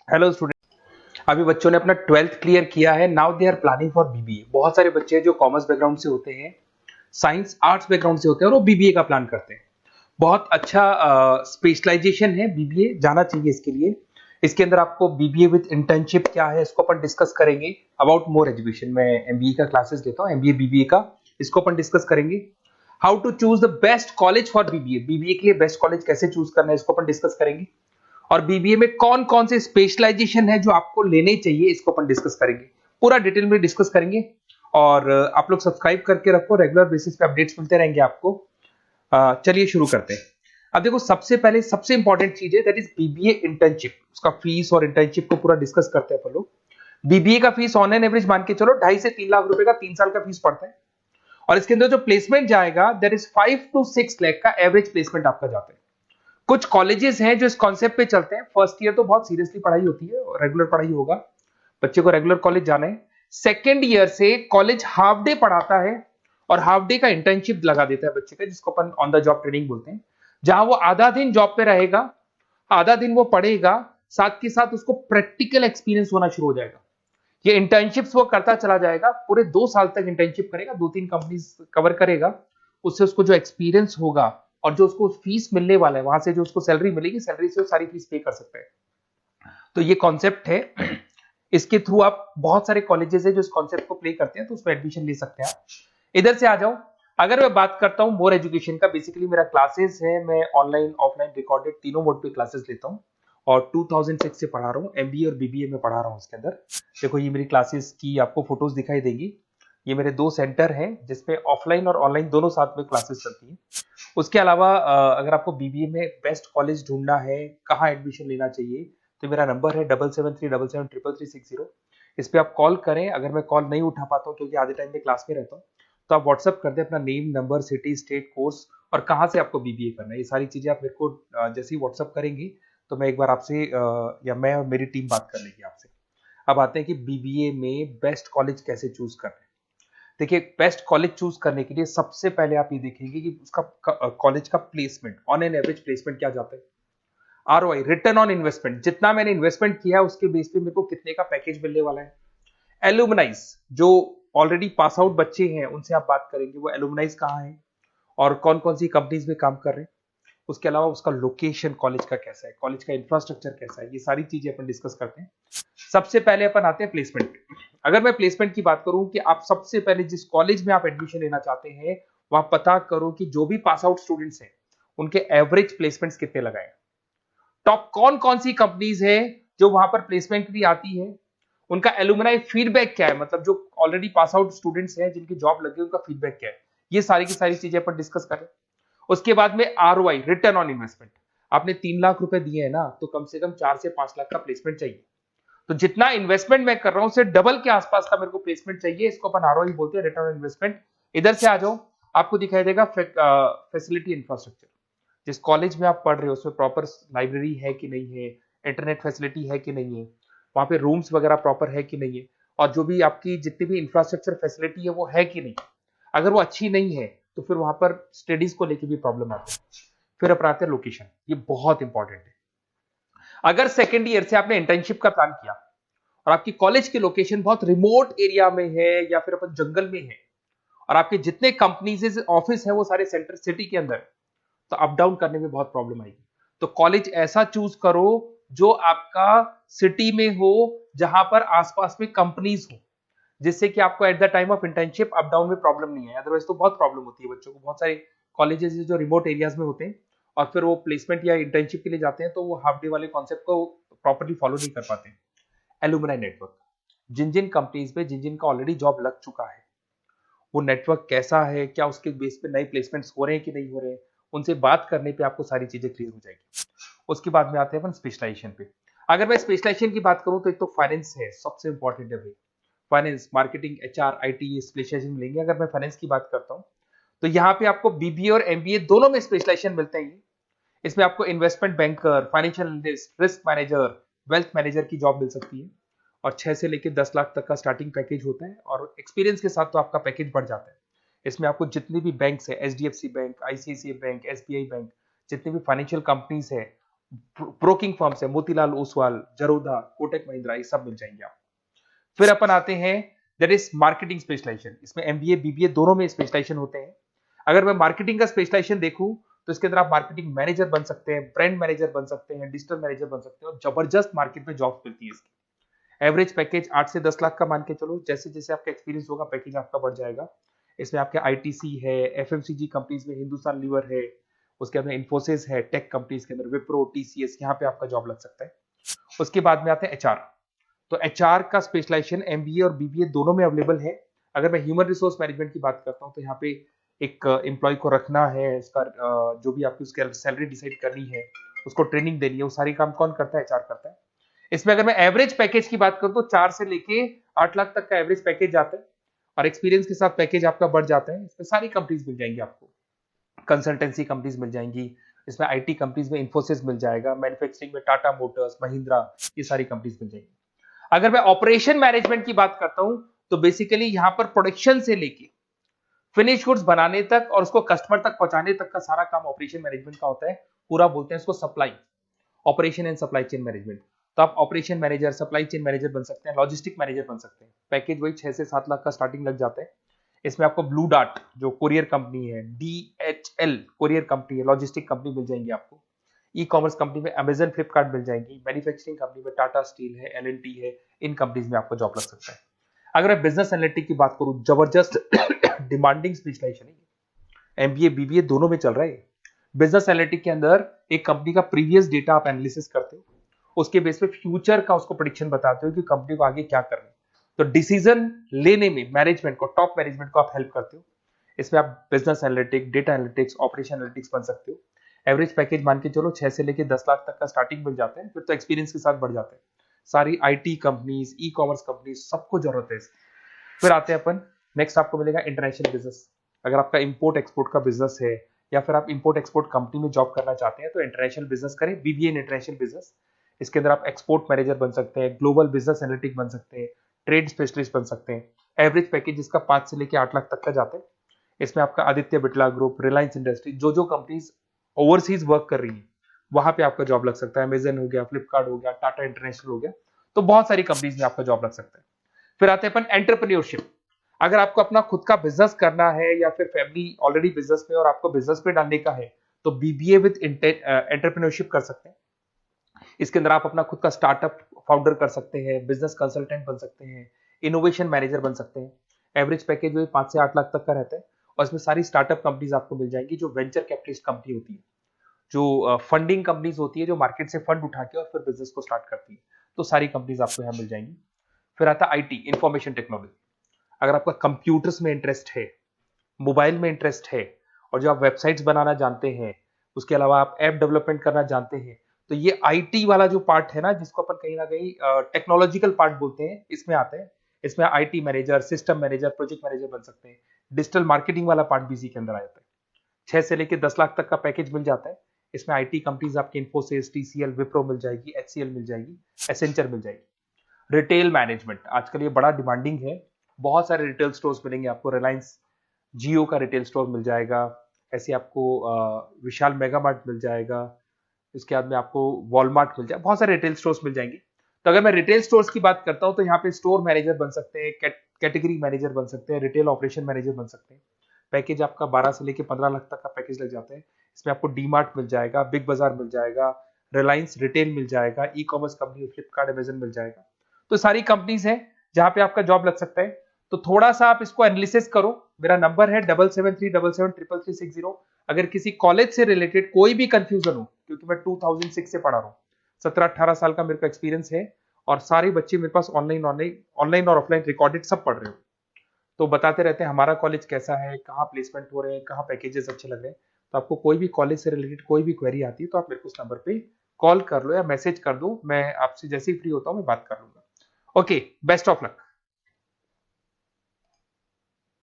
Hello student. अभी बच्चों ने अपना 12th क्लियर किया है। Now they are planning for BBA. बहुत सारे बच्चे हैं जो कॉमर्स बैकग्राउंड से होते हैं, साइंस आर्ट्स बैकग्राउंड से होते हैं और वो बीबीए का प्लान करते हैं। बहुत अच्छा स्पेशलाइजेशन है बीबीए, जाना चाहिए इसके लिए। इसके अंदर आपको बीबीए विद इंटर्नशिप क्या है इसको अपन डिस्कस करेंगे। अबाउट मोर एजुकेशन, मैं एमबीए का क्लासेस लेता हूँ, एमबीए बीबीए का, इसको अपन डिस्कस करेंगे। How to choose the best college for BBA, BBA के लिए बेस्ट कॉलेज कैसे चूज करना है इसको अपन डिस्कस करेंगे। और बीबीए में कौन कौन से स्पेशलाइजेशन है जो आपको लेने चाहिए इसको अपन डिस्कस करेंगे, पूरा डिटेल में डिस्कस करेंगे। और आप लोग सब्सक्राइब करके रखो, रेगुलर बेसिस पे अपडेट्स मिलते रहेंगे आपको। चलिए शुरू करते हैं। अब देखो, सबसे पहले सबसे इंपॉर्टेंट चीज है दैट इज बीबीए इंटर्नशिप। उसका फीस और इंटर्नशिप को पूरा डिस्कस करते हैं अपन लोग। बीबीए का फीस ऑन एन एवरेज मान के चलो 2.5 से 3 लाख रुपए का 3 साल का फीस पड़ता है। और इसके अंदर जो प्लेसमेंट जाएगा दैट इज 5 to 6 लाख का एवरेज प्लेसमेंट आपका जाता है। कुछ कॉलेजेस हैं जो इस कॉन्सेप्ट पे चलते हैं। फर्स्ट ईयर तो बहुत सीरियसली पढ़ाई होती है, रेगुलर पढ़ाई होगा, बच्चे को रेगुलर कॉलेज जाना है। सेकेंड ईयर से कॉलेज हाफ डे पढ़ाता है और हाफ डे का इंटर्नशिप लगा देता है बच्चे का, जिसको अपन ऑन द जॉब ट्रेनिंग बोलते हैं, जहां वो आधा दिन जॉब पे रहेगा, आधा दिन वो पढ़ेगा, साथ के साथ उसको प्रैक्टिकल एक्सपीरियंस होना शुरू हो जाएगा। ये इंटर्नशिप्स वो करता चला जाएगा, पूरे 2 साल तक इंटर्नशिप करेगा, 2-3 कंपनीज कवर करेगा। उससे उसको जो एक्सपीरियंस होगा और जो उसको फीस मिलने वाला है, वहां से जो उसको सैलरी मिलेगी, सैलरी से वो सारी फीस पे कर सकता है। तो ये कॉन्सेप्ट है। इसके थ्रू आप, बहुत सारे कॉलेजेस है जो इस कॉन्सेप्ट को प्ले करते हैं, तो उसमें एडमिशन ले सकते हैं आप। इधर से आ जाओ। अगर मैं बात करता हूं मोर एजुकेशन का, बेसिकली मेरा क्लासेस है, मैं ऑनलाइन ऑफलाइन रिकॉर्डेड तीनों मोड पे क्लासेस लेता हूं और 2006 से पढ़ा रहा हूं। एमबीए और बीबीए में पढ़ा रहा हूं। इसके अंदर देखो, ये मेरी क्लासेस की आपको फोटोज दिखाई देगी। ये मेरे 2 सेंटर हैं जिसपे ऑफलाइन और ऑनलाइन दोनों साथ में क्लासेस चलती हैं। उसके अलावा अगर आपको बीबीए में बेस्ट कॉलेज ढूंढना है, कहाँ एडमिशन लेना चाहिए, तो मेरा नंबर है 7737733360। इस पे आप कॉल करें। अगर मैं कॉल नहीं उठा पाता हूँ क्योंकि आधे टाइम में क्लास में रहता हूँ, तो आप व्हाट्सअप कर दें अपना name, number, city, state, course और कहाँ से आपको बीबीए करना है। ये सारी चीजें आप मेरे को जैसे ही व्हाट्सअप करेंगे तो मैं एक बार आपसे या मैं और मेरी टीम बात कर लेगी आपसे। अब आते हैं कि बीबीए में बेस्ट कॉलेज कैसे चूज करना है। देखिए, बेस्ट कॉलेज चूज करने के लिए सबसे पहले आप ये देखेंगे कि उसका कॉलेज का placement, on an average placement क्या जाता है। आरओआई, रिटर्न ऑन इन्वेस्टमेंट, जितना मैंने इन्वेस्टमेंट किया है उसके बेस पे मेरे को कितने का पैकेज मिलने वाला है। एलुमनाइज, जो ऑलरेडी पास आउट बच्चे हैं उनसे आप बात करेंगे, वो एलुमनाइज कहाँ है और कौन कौन सी कंपनीज में काम कर रहे हैं। उसके अलावा उसका लोकेशन कॉलेज का कैसा है, कॉलेज का इंफ्रास्ट्रक्चर कैसा है, ये सारी चीजें अपन डिस्कस करते हैं। सबसे पहले अपन आते हैं प्लेसमेंट पे। अगर मैं प्लेसमेंट की बात करूं कि आप सबसे पहले जिस कॉलेज में आप एडमिशन लेना चाहते हैं, वहां पता करो कि जो भी पास आउट स्टूडेंट्स हैं उनके एवरेज प्लेसमेंट्स कितने लगाए। टॉप कौन कौन सी कंपनीज है जो वहां पर प्लेसमेंट भी आती है, उनका एलुमनाई फीडबैक क्या है, मतलब जो ऑलरेडी पास आउट स्टूडेंट्स हैं जिनकी जॉब लगी उनका फीडबैक क्या है। ये सारी की सारी चीजें अपन डिस्कस करें। उसके बाद में आरओआई, रिटर्न ऑन इन्वेस्टमेंट। आपने 3 लाख रुपए दिए हैं ना, तो कम से कम 4 से 5 लाख का प्लेसमेंट चाहिए। तो जितना इन्वेस्टमेंट मैं कर रहा हूं उससे डबल के आसपास का मेरे को प्लेसमेंट चाहिए। इसको अपन आरओआई बोलते हैं, रिटर्न ऑन इन्वेस्टमेंट। इधर से आ जाओ, आपको दिखाई देगा फैसिलिटी इंफ्रास्ट्रक्चर। जिस कॉलेज में आप पढ़ रहे हो उसमें प्रॉपर लाइब्रेरी है कि नहीं है, इंटरनेट फैसिलिटी है कि नहीं है, वहां पे रूम्स वगैरह प्रॉपर है कि नहीं है, और जो भी आपकी जितनी भी इंफ्रास्ट्रक्चर फैसिलिटी है वो है कि नहीं। अगर वो अच्छी नहीं है तो फिर वहां पर स्टडीज को लेके भी प्रॉब्लम आती है। फिर अपनाते हैं लोकेशन, ये बहुत इंपॉर्टेंट है। अगर सेकेंड ईयर से आपने इंटर्नशिप का प्लान किया और आपकी कॉलेज की लोकेशन बहुत रिमोट एरिया में है या फिर अपन जंगल में है, और आपके जितने कंपनीज ऑफिस है वो सारे सेंटर सिटी के अंदर, तो अप डाउन करने में बहुत प्रॉब्लम आएगी। तो कॉलेज ऐसा चूज करो जो आपका सिटी में हो, जहां पर आसपास में कंपनीज हो, जिससे कि आपको at the time of internship up down में प्रॉब्लम नहीं है। अदरवाइज तो बहुत प्रॉब्लम होती है बच्चों को। बहुत सारे कॉलेजेस जो रिमोट एरियाज में होते हैं और फिर वो प्लेसमेंट या इंटर्नशिप के लिए जाते हैं, तो वो हाफ डे वाले कॉन्सेप्ट को प्रॉपरली फॉलो नहीं कर पाते। एलुमनाई नेटवर्क, जिन जिन कंपनीज में जिन जिन का ऑलरेडी जॉब लग चुका है, वो नेटवर्क कैसा है, क्या उसके बेस पे नए प्लेसमेंट्स हो रहे हैं कि नहीं हो रहे हैं, उनसे बात करने पे आपको सारी चीजें क्लियर हो जाएगी। उसके बाद में आते हैं अपन स्पेशलाइजेशन पे। अगर मैं स्पेशलाइजेशन की बात करूं तो एक तो फाइनेंस है, सबसे इंपॉर्टेंट है भाई। Finance, marketing, HR, IT specialization मिलेंगे। अगर मैं फाइनेंस की बात करता हूं तो यहाँ पे आपको बीबीए और एमबीए दोनों में स्पेशलाइजेशन मिलते हैं। इसमें आपको investment banker, financial analyst, risk manager, wealth manager की जॉब मिल सकती है। और 6 से लेकर 10 लाख तक का स्टार्टिंग पैकेज होता है, और एक्सपीरियंस के साथ तो आपका पैकेज बढ़ जाता है। इसमें आपको जितनी भी बैंक्स है, HDFC bank, ICICI bank, SBI bank, जितनी भी फाइनेंशियल कंपनीज है, ब्रोकिंग फर्म्स है, मोतीलाल ओसवाल, जरोधा, कोटक महिंद्रा, ये सब मिल जाएंगे आप। फिर अपन आते हैं दैट इज मार्केटिंग स्पेशलाइजेशन। इसमें एमबीए बीबीए दोनों में स्पेशलाइजेशन होते हैं। अगर मैं मार्केटिंग का स्पेशलाइजेशन देखूं तो इसके अंदर आप मार्केटिंग मैनेजर बन सकते हैं, ब्रांड मैनेजर बन सकते हैं, डिजिटल मैनेजर बन सकते हैं, और जबरदस्त मार्केट में जॉब मिलती है इसकी। एवरेज पैकेज 8 से 10 लाख का मान के चलो। जैसे जैसे आपका एक्सपीरियंस होगा पैकेज आपका बढ़ जाएगा। इसमें आपके आईटीसी है, एफएमसीजी कंपनीज में हिंदुस्तान लीवर है, उसके अंदर इन्फोसिस है, टेक कंपनीज के अंदर विप्रो, टीसीएस, यहाँ पे आपका जॉब लग सकता है। उसके बाद में आते हैं एचआर। तो एचआर का स्पेशलाइजेशन एमबीए और बीबीए दोनों में अवेलेबल है। अगर मैं ह्यूमन रिसोर्स मैनेजमेंट की बात करता हूँ तो यहाँ पे एक एम्प्लॉय को रखना है, उसका जो भी आपकी उसकी सैलरी डिसाइड करनी है, उसको ट्रेनिंग देनी है, वो सारी काम कौन करता है? एचआर करता है। इसमें अगर मैं एवरेज पैकेज की बात करूं तो 4 से लेके 8 लाख तक का एवरेज पैकेज जाता है, और एक्सपीरियंस के साथ पैकेज आपका बढ़ जाता है। इसमें सारी कंपनीज मिल जाएंगी आपको, कंसल्टेंसी कंपनीज मिल जाएंगी, इसमें आईटी कंपनीज में इन्फोसिस मिल जाएगा, मैन्युफैक्चरिंग में टाटा मोटर्स, महिंद्रा, ये सारी कंपनीज मिल जाएंगी। अगर मैं ऑपरेशन मैनेजमेंट की बात करता हूं तो बेसिकली यहां पर प्रोडक्शन से लेके फिनिश गुड्स बनाने तक और उसको कस्टमर तक पहुंचाने तक का सारा काम ऑपरेशन मैनेजमेंट का होता है। पूरा बोलते हैं इसको supply, operation and supply chain management. तो आप operation manager, supply chain manager बन सकते हैं, लॉजिस्टिक मैनेजर बन सकते हैं। पैकेज वही 6 से 7 लाख का स्टार्टिंग लग जाता है। इसमें आपको ब्लू डार्ट जो कोरियर कंपनी है, डीएचएल कोरियर कंपनी है, लॉजिस्टिक कंपनी मिल जाएंगी आपको। ई कॉमर्स कंपनी में अमेजन, फ्लिपकार्ट मिल जाएंगी। मैन्युफैक्चरिंग कंपनी में टाटा स्टील है, एलएनटी है, इन कंपनीज में आपको जॉब लग सकता है। अगर मैं बिजनेस एनालिटिक की बात करूं, जबरदस्त डिमांडिंग स्पेशलाइजेशन है, एमबीए बीबीए दोनों में चल रहा है। बिजनेस एनालिटिक के अंदर एक कंपनी का प्रीवियस डेटा आप एनालिसिस करते हो, उसके बेस पे फ्यूचर का उसको प्रेडिक्शन बताते हो कि कंपनी को आगे क्या करना है। तो डिसीजन लेने में मैनेजमेंट को, टॉप मैनेजमेंट को आप हेल्प करते हो। इसमें आप business analytic, data analytics, operation analytics बन सकते हो। एवरेज पैकेज मान के चलो 6 से लेके 10 लाख तक का स्टार्टिंग मिल जाता है, फिर तो एक्सपीरियंस के साथ बढ़ जाते हैं। सारी IT companies, e commerce companies, सबको जरूरत है इसकी। फिर आते हैं अपन, नेक्स्ट आपको मिलेगा इंटरनेशनल बिजनेस। अगर आपका इंपोर्ट एक्सपोर्ट का बिजनेस है या फिर आप इंपोर्ट एक्सपोर्ट कंपनी में जॉब करना चाहते हैं तो इंटरनेशनल बिजनेस करें, बीबीए इन इंटरनेशनल बिजनेस। इसके अंदर आप एक्सपोर्ट मैनेजर बन सकते हैं, ग्लोबल बिजनेस एनालिटिक बन सकते हैं, ट्रेड स्पेशलिस्ट बन सकते हैं। एवरेज पैकेज इसका 5 से लेकर 8 लाख तक का जाता है। इसमें आपका आदित्य बिरला ग्रुप, रिलायंस इंडस्ट्री, जो कंपनीज ओवरसीज वर्क कर रही है वहां पे आपका जॉब लग सकता है। अमेजन हो गया, फ्लिपकार्ट हो गया, टाटा इंटरनेशनल हो गया, तो बहुत सारी कंपनीज में आपका जॉब लग सकता है। फिर आते हैं अपन एंटरप्रेन्योरशिप। अगर आपको अपना खुद का बिजनेस करना है या फिर फैमिली ऑलरेडी बिजनेस में और आपको बिजनेस पे डालने का है तो बीबीए विद एंटरप्रेन्योरशिप कर सकते हैं। इसके अंदर आप अपना खुद का स्टार्टअप फाउंडर कर सकते हैं, बिजनेस कंसल्टेंट बन सकते हैं, इनोवेशन मैनेजर बन सकते हैं। एवरेज पैकेज वही 5 से 8 लाख तक का रहता है, और इसमें सारी स्टार्टअप कंपनीज आपको मिल जाएंगी जो वेंचर कैपिटलिस्ट कंपनी होती है, जो फंडिंग कंपनीज होती है, जो मार्केट से फंड उठा के और फिर बिजनेस को स्टार्ट करती है। तो सारी कंपनीज आपको यहाँ मिल जाएंगी। फिर आता है आईटी, इंफॉर्मेशन टेक्नोलॉजी। अगर आपका कंप्यूटर्स में इंटरेस्ट है, मोबाइल में इंटरेस्ट है, और जो आप वेबसाइट्स बनाना जानते हैं, उसके अलावा आप ऐप डेवलपमेंट करना जानते हैं, तो ये आईटी वाला जो पार्ट है ना, जिसको अपन कहीं ना कहीं टेक्नोलॉजिकल पार्ट बोलते हैं, इसमें आते हैं। इसमें IT manager, system manager, project manager बन सकते हैं। डिजिटल मार्केटिंग वाला पार्ट भी इसी के अंदर आ जाता है। 6 से लेकर 10 लाख तक का पैकेज मिल जाता है। इसमें आईटी कंपनीज आपकी इन्फोसिस, टीसीएल, विप्रो मिल जाएगी, एचसीएल मिल जाएगी, एसेंचर मिल जाएगी। रिटेल मैनेजमेंट आजकल ये बड़ा डिमांडिंग है। बहुत सारे रिटेल स्टोर्स मिलेंगे आपको। रिलायंस जियो का रिटेल स्टोर मिल जाएगा, ऐसे आपको विशाल मेगा मार्ट मिल जाएगा, इसके बाद में आपको वॉलमार्ट मिल जाएगा, बहुत सारे रिटेल स्टोर्स मिल जाएंगे। तो अगर मैं रिटेल स्टोर्स की बात करता हूं तो यहाँ पे स्टोर मैनेजर बन सकते हैं, कैटेगरी मैनेजर बन सकते हैं, रिटेल ऑपरेशन मैनेजर बन सकते हैं। पैकेज आपका 12 से लेकर 15 लाख तक का पैकेज लग जाता है। इसमें आपको डी मार्ट मिल जाएगा, बिग बाजार मिल जाएगा, रिलायंस रिटेल मिल जाएगा, e commerce company Flipkart, Amazon मिल जाएगा। तो सारी कंपनीज है जहां पे आपका जॉब लग सकता है। तो थोड़ा सा आप इसको एनालिसिस करो। मेरा नंबर है 7737733360। अगर किसी कॉलेज से रिलेटेड कोई भी कंफ्यूजन हो, क्योंकि मैं 2006 से पढ़ा रहा हूँ, 17-18 साल का मेरे को एक्सपीरियंस है, और सारे बच्चे मेरे पास ऑनलाइन और ऑफलाइन रिकॉर्डेड सब पढ़ रहे हो, तो बताते रहते हैं हमारा कॉलेज कैसा है, कहाँ प्लेसमेंट हो रहे हैं, कहाँ पैकेजेस अच्छे लग रहे हैं। तो आपको कोई भी कॉलेज से रिलेटेड कोई भी क्वेरी आती है तो आप मेरे को उस नंबर पे कॉल कर लो या मैसेज कर दो, मैं आपसे जैसे ही फ्री होता हूँ मैं बात कर लूंगा। Okay, best of luck.